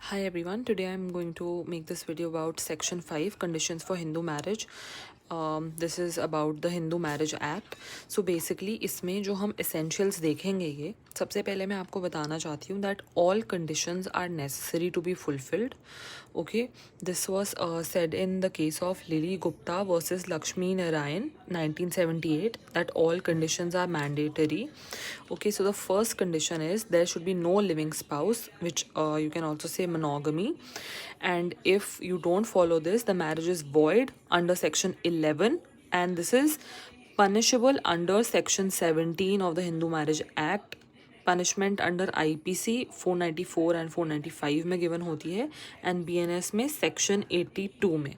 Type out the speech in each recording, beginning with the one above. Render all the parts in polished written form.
Hi everyone, today I'm going to make this video about section 5 conditions for Hindu marriage. This is about the Hindu Marriage Act. So basically इसमें जो हम essentials देखेंगे ये सबसे पहले मैं आपको बताना चाहती हूँ that all conditions are necessary to be fulfilled. Okay, this was said in the case of Lily Gupta versus Lakshmi Narayan 1978 that all conditions are mandatory. Okay, so the first condition is there should be no living spouse, which you can also say monogamy. And if you don't follow this, the marriage is void under section 11, and this is punishable under section 17 of the Hindu Marriage Act. Punishment under IPC 494 and 495 में given होती है and BNS में section 82 में.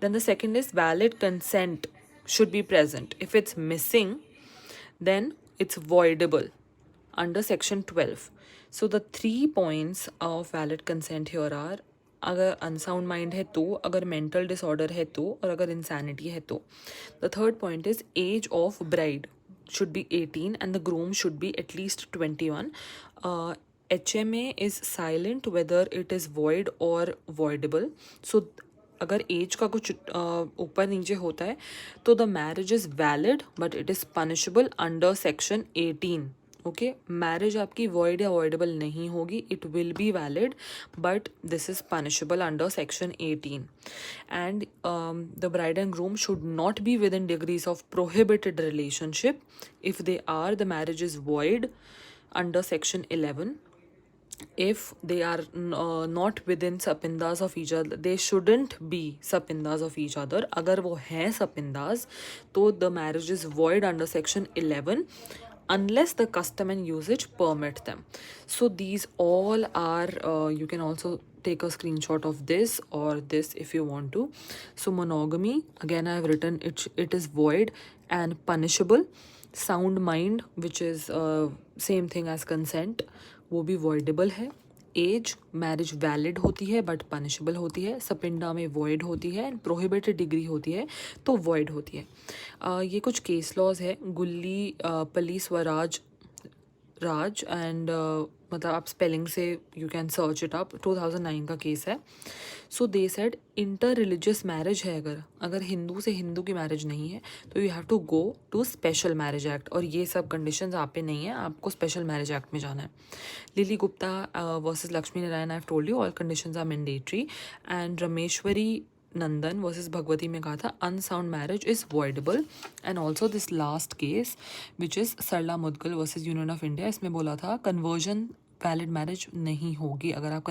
Then the second is valid consent should be present. If it's missing then it's voidable under section 12. So the 3 points of valid consent here are अगर unsound mind है तो, अगर mental disorder है तो, और अगर इंसैनिटी है तो. The third point is age of bride should be 18 and the groom should be at least 21. HMA is silent whether it is void or voidable. So अगर एज का कुछ ऊपर नीचे होता है तो the marriage is valid but it is punishable under section 18. Okay, marriage आपकी void या अवॉइडेबल नहीं होगी, it will be valid but this is punishable under section 18. And the bride and groom should not be within degrees of prohibited relationship. If they are, the marriage is void under section 11. If they are not within sapindas of each other, they shouldn't be sapindas of each other. अगर वो हैं sapindas तो the marriage is void under section 11 unless the custom and usage permit them. So these all are you can also take a screenshot of this or this if you want to. So monogamy, again I have written it is void and punishable. Sound mind, which is same thing as consent, वो भी voidable है. As, marriage valid होती है but punishable होती है. सपिंडा में void होती है एंड प्रोहिबिटेड डिग्री होती है तो वॉइड होती है. ये कुछ केस लॉज है. गुल्ली पली स्वराज राज एंड मतलब आप स्पेलिंग से you can search it up, 2009 का केस है. So they said inter religious marriage है, अगर हिंदू से हिंदू की मैरिज नहीं है तो you have to go to special marriage act. और ये सब कंडीशंस आप पे नहीं है, आपको स्पेशल मैरिज एक्ट में जाना है. Lily Gupta versus Lakshmi Narayan, I have told you all conditions are mandatory. And Rameshwari Nandan versus Bhagwati में कहा था unsound marriage is voidable. And also this last case which is Sarla Mudgal versus union of India, इसमें बोला था कन्वर्जन वैलिड मैरिज नहीं होगी अगर आप